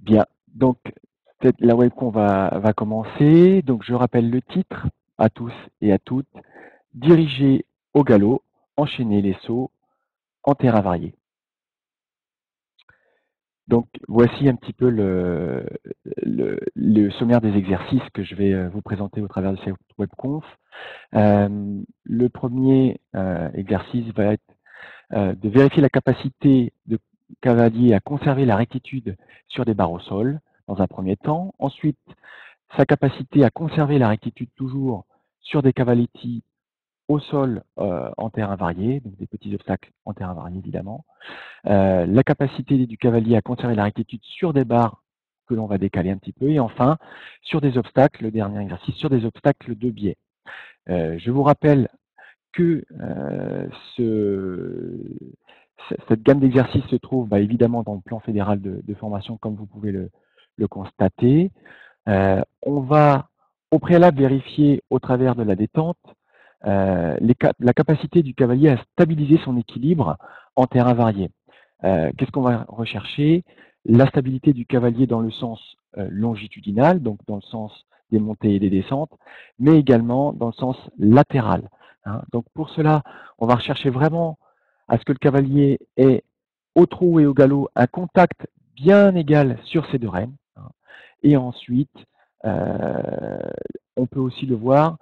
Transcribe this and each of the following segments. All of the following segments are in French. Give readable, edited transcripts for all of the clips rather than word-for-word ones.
Bien, donc la webcon va commencer. Donc je rappelle le titre à tous et à toutes. Diriger au galop, enchaîner les sauts en terrain varié. Donc voici un petit peu le sommaire des exercices que je vais vous présenter au travers de cette webconf. Le premier exercice va être de vérifier la capacité de cavalier à conserver la rectitude sur des barres au sol, dans un premier temps. Ensuite, sa capacité à conserver la rectitude toujours sur des cavaletti au sol en terrain varié, donc des petits obstacles en terrain varié évidemment. La capacité du cavalier à conserver la rectitude sur des barres que l'on va décaler un petit peu. Et enfin, sur des obstacles, le dernier exercice, sur des obstacles de biais. Je vous rappelle que cette gamme d'exercices se trouve évidemment dans le plan fédéral de formation, comme vous pouvez le constater. On va au préalable vérifier au travers de la détente la capacité du cavalier à stabiliser son équilibre en terrain varié. Qu'est-ce qu'on va rechercher? La stabilité du cavalier dans le sens longitudinal, donc dans le sens des montées et des descentes, mais également dans le sens latéral. Hein. Donc pour cela, on va rechercher vraiment à ce que le cavalier ait au trot et au galop un contact bien égal sur ses deux rênes. Hein. Et ensuite, on peut aussi le voir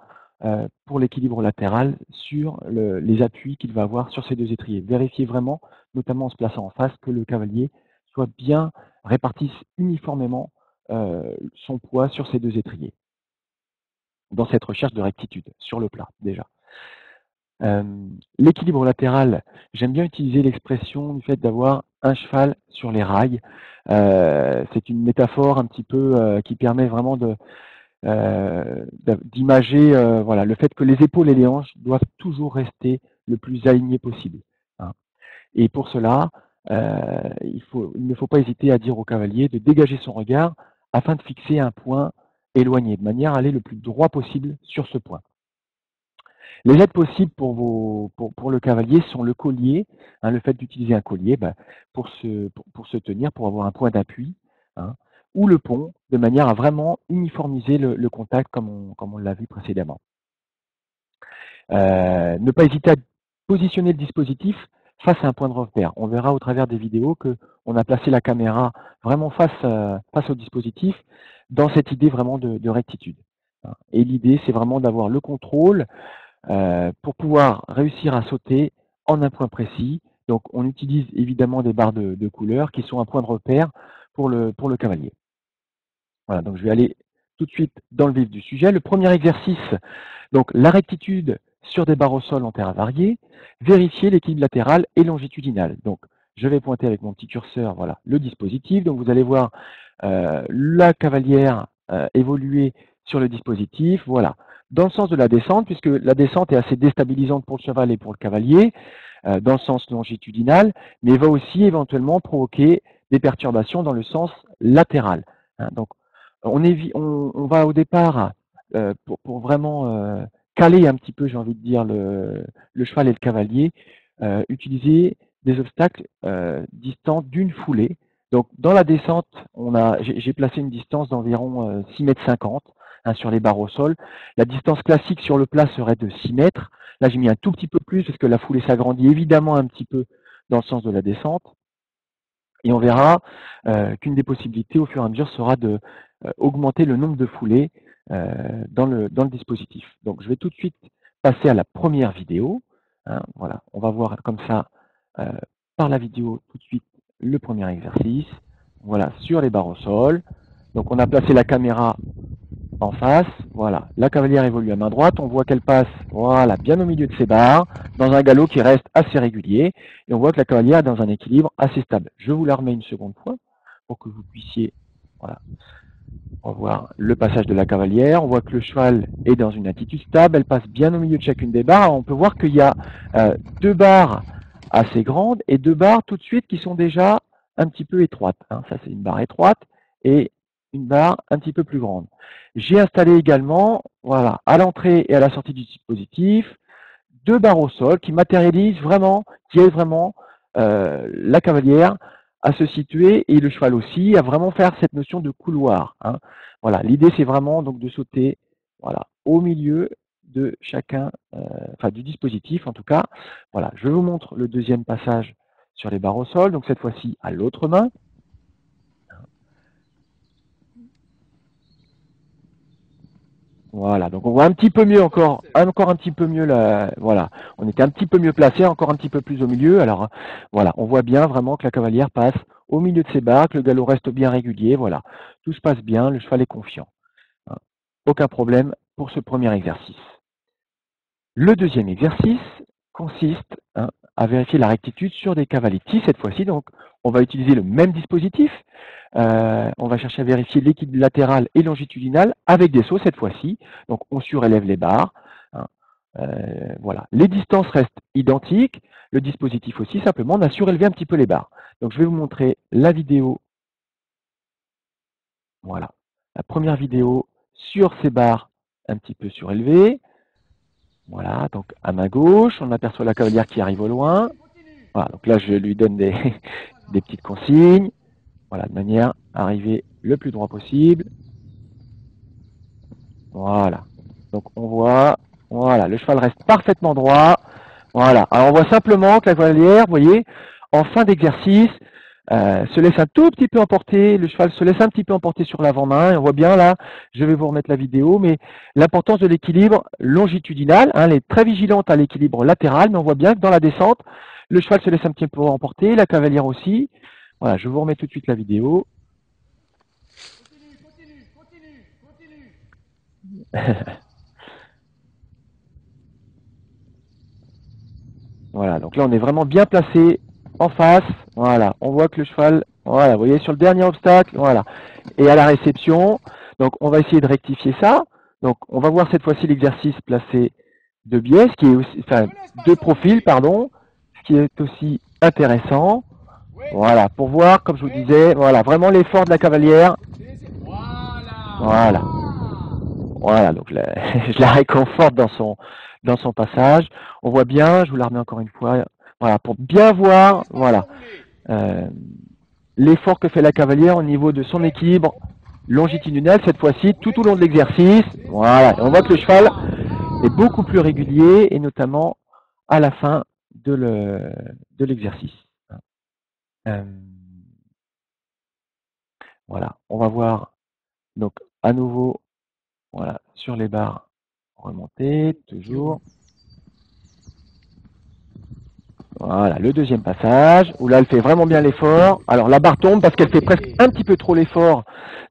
pour l'équilibre latéral sur les appuis qu'il va avoir sur ses deux étriers. Vérifiez vraiment, notamment en se plaçant en face, que le cavalier soit bien répartisse uniformément son poids sur ses deux étriers, dans cette recherche de rectitude, sur le plat déjà. L'équilibre latéral, j'aime bien utiliser l'expression du fait d'avoir un cheval sur les rails. C'est une métaphore un petit peu qui permet vraiment d'imager voilà, le fait que les épaules et les hanches doivent toujours rester le plus alignées possible. Hein. Et pour cela, il ne faut pas hésiter à dire au cavalier de dégager son regard afin de fixer un point éloigné, de manière à aller le plus droit possible sur ce point. Les aides possibles pour le cavalier sont le collier, hein, le fait d'utiliser un collier pour se tenir, pour avoir un point d'appui, hein, ou le pont, de manière à vraiment uniformiser le contact comme on l'a vu précédemment. Ne pas hésiter à positionner le dispositif face à un point de repère. On verra au travers des vidéos qu'on a placé la caméra vraiment face au dispositif dans cette idée vraiment de rectitude. Hein. Et l'idée, c'est vraiment d'avoir le contrôle pour pouvoir réussir à sauter en un point précis. Donc on utilise évidemment des barres de couleur qui sont un point de repère pour le cavalier. Voilà, donc je vais aller tout de suite dans le vif du sujet. Le premier exercice, donc la rectitude sur des barres au sol en terrain varié, vérifier l'équilibre latéral et longitudinal. Donc je vais pointer avec mon petit curseur, voilà, le dispositif. Donc vous allez voir la cavalière évoluer sur le dispositif, voilà, dans le sens de la descente, puisque la descente est assez déstabilisante pour le cheval et pour le cavalier, dans le sens longitudinal, mais va aussi éventuellement provoquer des perturbations dans le sens latéral. Hein. Donc on va au départ pour vraiment caler un petit peu, j'ai envie de dire, le cheval et le cavalier, utiliser des obstacles distants d'une foulée. Donc dans la descente, j'ai placé une distance d'environ 6,50 m hein, sur les barres au sol. La distance classique sur le plat serait de 6 mètres. Là, j'ai mis un tout petit peu plus parce que la foulée s'agrandit évidemment un petit peu dans le sens de la descente. Et on verra qu'une des possibilités au fur et à mesure sera de augmenter le nombre de foulées dans le dispositif. Donc je vais tout de suite passer à la première vidéo. Hein, voilà, on va voir comme ça par la vidéo tout de suite le premier exercice. Voilà, sur les barres au sol. Donc on a placé la caméra en face, voilà, la cavalière évolue à main droite, on voit qu'elle passe, voilà, bien au milieu de ses barres, dans un galop qui reste assez régulier, et on voit que la cavalière est dans un équilibre assez stable. Je vous la remets une seconde fois, pour que vous puissiez, voilà, revoir le passage de la cavalière, on voit que le cheval est dans une attitude stable, elle passe bien au milieu de chacune des barres, on peut voir qu'il y a deux barres assez grandes, et deux barres tout de suite qui sont déjà un petit peu étroites, hein. Ça c'est une barre étroite, et une barre un petit peu plus grande. J'ai installé également, voilà, à l'entrée et à la sortie du dispositif, deux barres au sol qui matérialisent vraiment, qui aident vraiment la cavalière à se situer et le cheval aussi, à vraiment faire cette notion de couloir. Hein. Voilà, l'idée c'est vraiment donc de sauter voilà, au milieu de chacun, enfin du dispositif en tout cas. Voilà, je vous montre le deuxième passage sur les barres au sol, donc cette fois-ci à l'autre main. Voilà, donc on voit un petit peu mieux encore un petit peu mieux là, voilà, on était un petit peu mieux placé, encore un petit peu plus au milieu. Alors voilà, on voit bien vraiment que la cavalière passe au milieu de ses barres, que le galop reste bien régulier, voilà, tout se passe bien, le cheval est confiant. Hein. Aucun problème pour ce premier exercice. Le deuxième exercice consiste à vérifier la rectitude sur des cavaletti cette fois-ci, donc on va utiliser le même dispositif. On va chercher à vérifier l'équilibre latéral et longitudinal avec des sauts cette fois-ci. Donc on surélève les barres. Hein. Voilà. Les distances restent identiques. Le dispositif aussi, simplement, on a surélevé un petit peu les barres. Donc je vais vous montrer la vidéo. Voilà. La première vidéo sur ces barres un petit peu surélevées. Voilà. Donc à ma gauche, on aperçoit la cavalière qui arrive au loin. Voilà. Donc là, je lui donne des petites consignes. Voilà, de manière à arriver le plus droit possible. Voilà. Donc on voit, voilà, le cheval reste parfaitement droit. Voilà. Alors on voit simplement que la cavalière, vous voyez, en fin d'exercice, se laisse un tout petit peu emporter, le cheval se laisse un petit peu emporter sur l'avant-main. On voit bien là, je vais vous remettre la vidéo, mais l'importance de l'équilibre longitudinal, hein, elle est très vigilante à l'équilibre latéral, mais on voit bien que dans la descente, le cheval se laisse un petit peu emporter, la cavalière aussi. Voilà, je vous remets tout de suite la vidéo. Voilà, donc là on est vraiment bien placé en face. Voilà, on voit que le cheval, voilà, vous voyez sur le dernier obstacle, voilà, et à la réception. Donc on va essayer de rectifier ça. Donc on va voir cette fois-ci l'exercice placé de biais, ce qui est aussi, enfin de profil, pardon, ce qui est aussi intéressant. Voilà, pour voir, comme je vous disais, voilà, vraiment l'effort de la cavalière. Voilà. Voilà, donc là, je la réconforte dans son passage. On voit bien, je vous la remets encore une fois, voilà, pour bien voir, voilà, l'effort que fait la cavalière au niveau de son équilibre longitudinal, cette fois-ci, tout au long de l'exercice. Voilà, et on voit que le cheval est beaucoup plus régulier, et notamment à la fin de l'exercice. Voilà, on va voir, donc, à nouveau, voilà, sur les barres remontées, toujours. Voilà, le deuxième passage, où là, elle fait vraiment bien l'effort. Alors, la barre tombe parce qu'elle fait presque un petit peu trop l'effort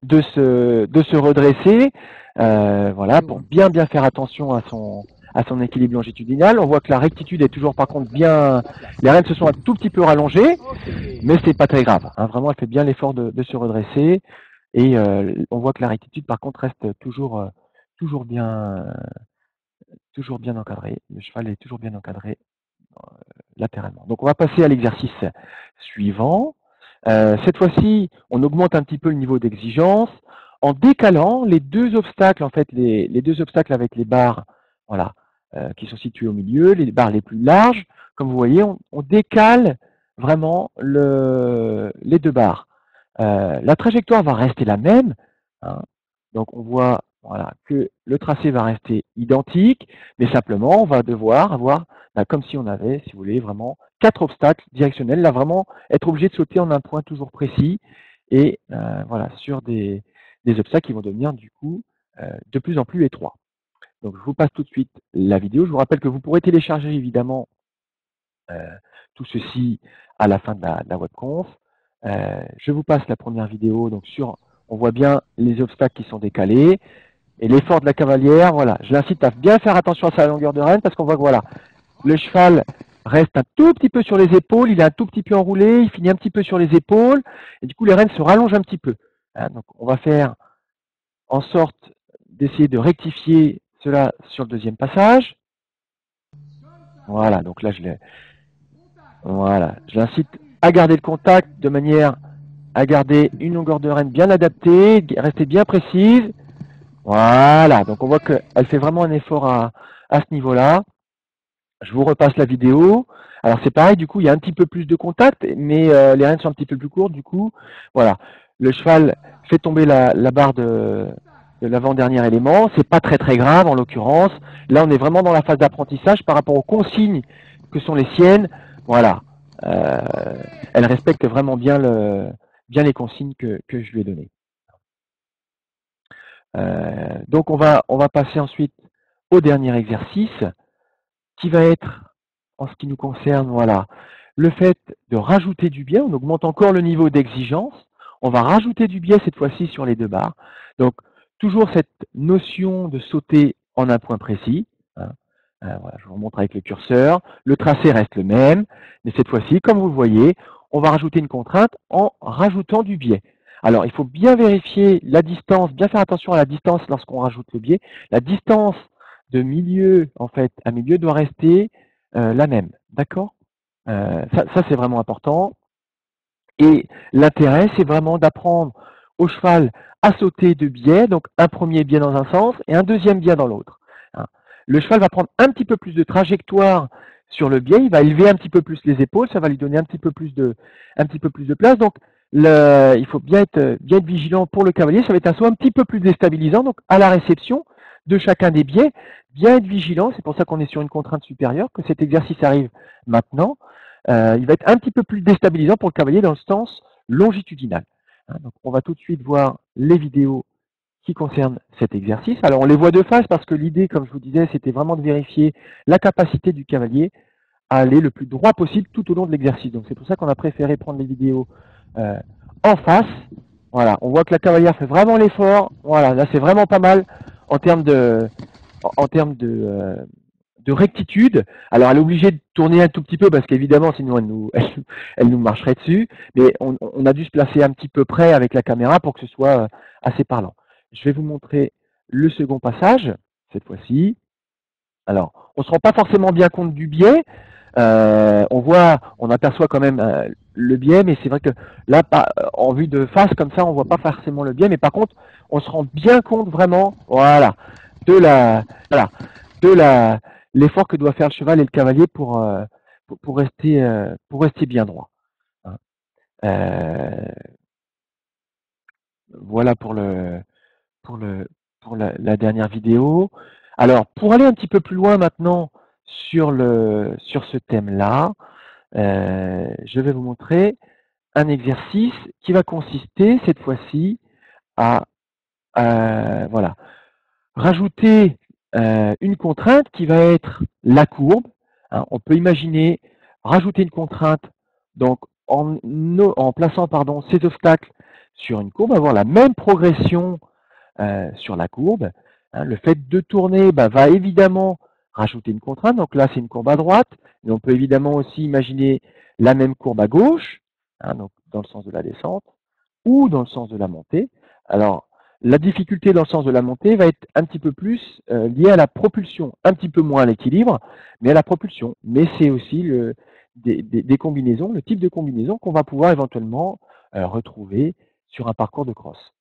de se redresser. Voilà, pour bien faire attention à son équilibre longitudinal. On voit que la rectitude est toujours, par contre, bien... Les rênes se sont un tout petit peu rallongées, mais c'est pas très grave. Hein. Vraiment, elle fait bien l'effort de se redresser. Et on voit que la rectitude, par contre, reste toujours bien encadrée. Le cheval est toujours bien encadré latéralement. Donc on va passer à l'exercice suivant. Cette fois-ci, on augmente un petit peu le niveau d'exigence en décalant les deux obstacles, en fait, les deux obstacles avec les barres, voilà, qui sont situés au milieu, les barres les plus larges. Comme vous voyez, on décale vraiment les deux barres. La trajectoire va rester la même. Hein. Donc on voit voilà, que le tracé va rester identique, mais simplement on va devoir avoir, comme si on avait, si vous voulez, vraiment 4 obstacles directionnels, là vraiment être obligé de sauter en un point toujours précis, et voilà, sur des obstacles qui vont devenir du coup de plus en plus étroits. Donc je vous passe tout de suite la vidéo. Je vous rappelle que vous pourrez télécharger évidemment tout ceci à la fin de la webconf. Je vous passe la première vidéo, donc on voit bien les obstacles qui sont décalés, et l'effort de la cavalière, voilà, je l'incite à bien faire attention à sa longueur de rêne, parce qu'on voit que voilà, le cheval reste un tout petit peu sur les épaules, il est un tout petit peu enroulé, il finit un petit peu sur les épaules, et du coup les rênes se rallongent un petit peu. Hein, donc on va faire en sorte d'essayer de rectifier cela sur le deuxième passage. Voilà, donc là je l'incite à garder le contact de manière à garder une longueur de rêne bien adaptée, rester bien précise. Voilà, donc on voit qu'elle fait vraiment un effort à ce niveau-là. Je vous repasse la vidéo. Alors c'est pareil, du coup, il y a un petit peu plus de contact, mais les rênes sont un petit peu plus courtes, du coup, voilà. Le cheval fait tomber la barre de l'avant-dernier élément, c'est pas très grave en l'occurrence. Là, on est vraiment dans la phase d'apprentissage par rapport aux consignes que sont les siennes. Voilà, euh, elle respecte vraiment bien les consignes que je lui ai données. Donc on va passer ensuite au dernier exercice, qui va être, en ce qui nous concerne, voilà, le fait de rajouter du biais. On augmente encore le niveau d'exigence. On va rajouter du biais cette fois-ci sur les deux barres. Donc, toujours cette notion de sauter en un point précis. Hein. Voilà, je vous montre avec le curseur. Le tracé reste le même, mais cette fois-ci, comme vous le voyez, on va rajouter une contrainte en rajoutant du biais. Alors, il faut bien vérifier la distance, bien faire attention à la distance lorsqu'on rajoute le biais. La distance de milieu, en fait, à milieu doit rester la même. D'accord? Ça c'est vraiment important. Et l'intérêt, c'est vraiment d'apprendre au cheval à sauter de biais, donc un premier biais dans un sens et un deuxième biais dans l'autre. Hein. Le cheval va prendre un petit peu plus de trajectoire sur le biais, il va élever un petit peu plus les épaules, ça va lui donner un petit peu plus de place. Donc, il faut bien être vigilant pour le cavalier. Ça va être un saut un petit peu plus déstabilisant. Donc, à la réception de chacun des biais, bien être vigilant. C'est pour ça qu'on est sur une contrainte supérieure, que cet exercice arrive maintenant. Il va être un petit peu plus déstabilisant pour le cavalier dans le sens longitudinal. Hein, donc on va tout de suite voir les vidéos qui concernent cet exercice. Alors on les voit de face parce que l'idée, comme je vous disais, c'était vraiment de vérifier la capacité du cavalier à aller le plus droit possible tout au long de l'exercice. Donc c'est pour ça qu'on a préféré prendre les vidéos en face. Voilà, on voit que la cavalière fait vraiment l'effort. Voilà, là c'est vraiment pas mal en termes de rectitude. Alors, elle est obligée de tourner un tout petit peu parce qu'évidemment, sinon, elle nous marcherait dessus. Mais on a dû se placer un petit peu près avec la caméra pour que ce soit assez parlant. Je vais vous montrer le second passage, cette fois-ci. Alors, on ne se rend pas forcément bien compte du biais. On aperçoit quand même le biais, mais c'est vrai que là, en vue de face, comme ça, on ne voit pas forcément le biais. Mais par contre, on se rend bien compte vraiment, voilà, voilà, de l'effort que doit faire le cheval et le cavalier pour rester bien droit. Hein. Voilà pour le, pour la dernière vidéo. Alors, pour aller un petit peu plus loin maintenant sur ce thème-là, je vais vous montrer un exercice qui va consister cette fois-ci à voilà, rajouter une contrainte qui va être la courbe. Hein. On peut imaginer rajouter une contrainte donc en plaçant ces obstacles sur une courbe, avoir la même progression sur la courbe. Hein. Le fait de tourner va évidemment rajouter une contrainte. Donc là, c'est une courbe à droite. Mais on peut évidemment aussi imaginer la même courbe à gauche, hein, donc dans le sens de la descente, ou dans le sens de la montée. Alors, la difficulté dans le sens de la montée va être un petit peu plus liée à la propulsion, un petit peu moins à l'équilibre, mais à la propulsion. Mais c'est aussi des combinaisons, le type de combinaison qu'on va pouvoir éventuellement retrouver sur un parcours de cross.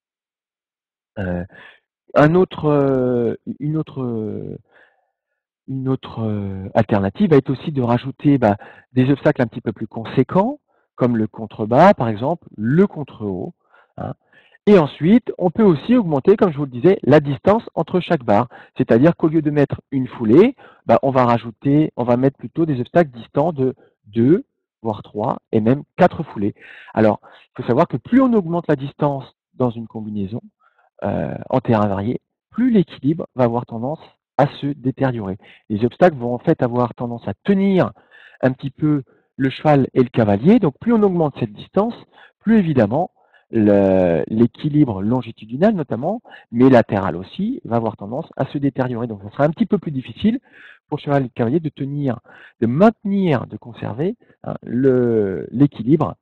Une autre alternative va être aussi de rajouter des obstacles un petit peu plus conséquents, comme le contrebas, par exemple, le contre-haut. Hein. Et ensuite, on peut aussi augmenter, comme je vous le disais, la distance entre chaque barre. C'est-à-dire qu'au lieu de mettre une foulée, on va mettre plutôt des obstacles distants de 2, voire 3, et même 4 foulées. Alors, il faut savoir que plus on augmente la distance dans une combinaison, en terrain varié, plus l'équilibre va avoir tendance à se détériorer. Les obstacles vont en fait avoir tendance à tenir un petit peu le cheval et le cavalier. Donc plus on augmente cette distance, plus évidemment l'équilibre longitudinal notamment, mais latéral aussi, va avoir tendance à se détériorer. Donc ça sera un petit peu plus difficile pour le cheval et le cavalier de maintenir, de conserver hein, l'équilibre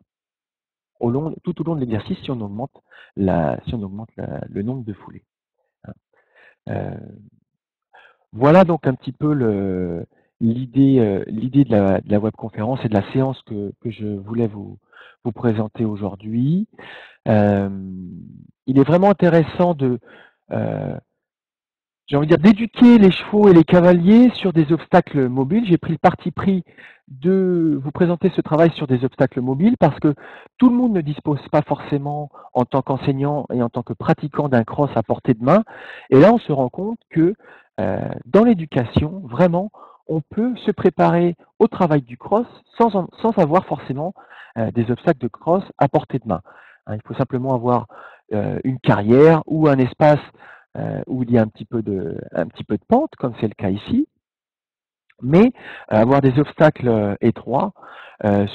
tout au long de l'exercice si on augmente, le nombre de foulées. Hein. Euh, voilà donc un petit peu l'idée de la webconférence et de la séance que je voulais vous présenter aujourd'hui. Il est vraiment intéressant j'ai envie de dire, d'éduquer les chevaux et les cavaliers sur des obstacles mobiles. J'ai pris le parti pris de vous présenter ce travail sur des obstacles mobiles parce que tout le monde ne dispose pas forcément, en tant qu'enseignant et en tant que pratiquant, d'un cross à portée de main. Et là, on se rend compte que dans l'éducation, vraiment, on peut se préparer au travail du cross sans avoir forcément des obstacles de cross à portée de main. Hein, il faut simplement avoir une carrière ou un espace où il y a un petit peu de pente, comme c'est le cas ici, mais avoir des obstacles étroits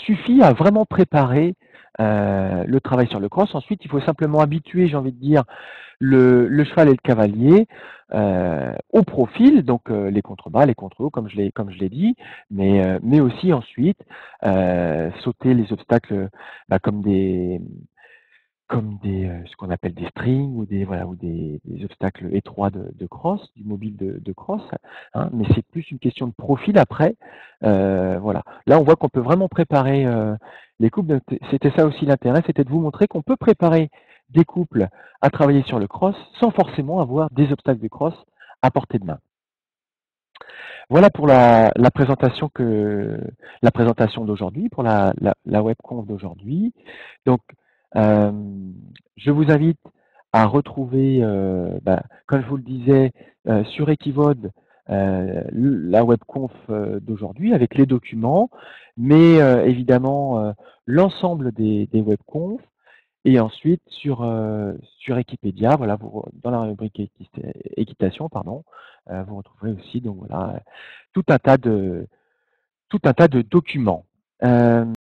suffit à vraiment préparer le travail sur le cross. Ensuite, il faut simplement habituer, j'ai envie de dire, le cheval et le cavalier au profil, donc les contrebas, les contre-hauts, comme je l'ai dit, mais aussi ensuite sauter les obstacles comme ce qu'on appelle des strings ou des obstacles étroits de cross, du mobile de cross, hein, mais c'est plus une question de profil après. Voilà. Là, on voit qu'on peut vraiment préparer les couples. C'était ça aussi l'intérêt, c'était de vous montrer qu'on peut préparer des couples à travailler sur le cross sans forcément avoir des obstacles de cross à portée de main. Voilà pour la présentation d'aujourd'hui, pour la webconf d'aujourd'hui. Donc, euh, je vous invite à retrouver, comme je vous le disais, sur Equivode, la webconf d'aujourd'hui avec les documents, mais évidemment l'ensemble des webconfs. Et ensuite, sur Wikipédia, voilà, dans la rubrique équitation, pardon, vous retrouverez aussi donc voilà, tout un tas de, tout un tas de documents.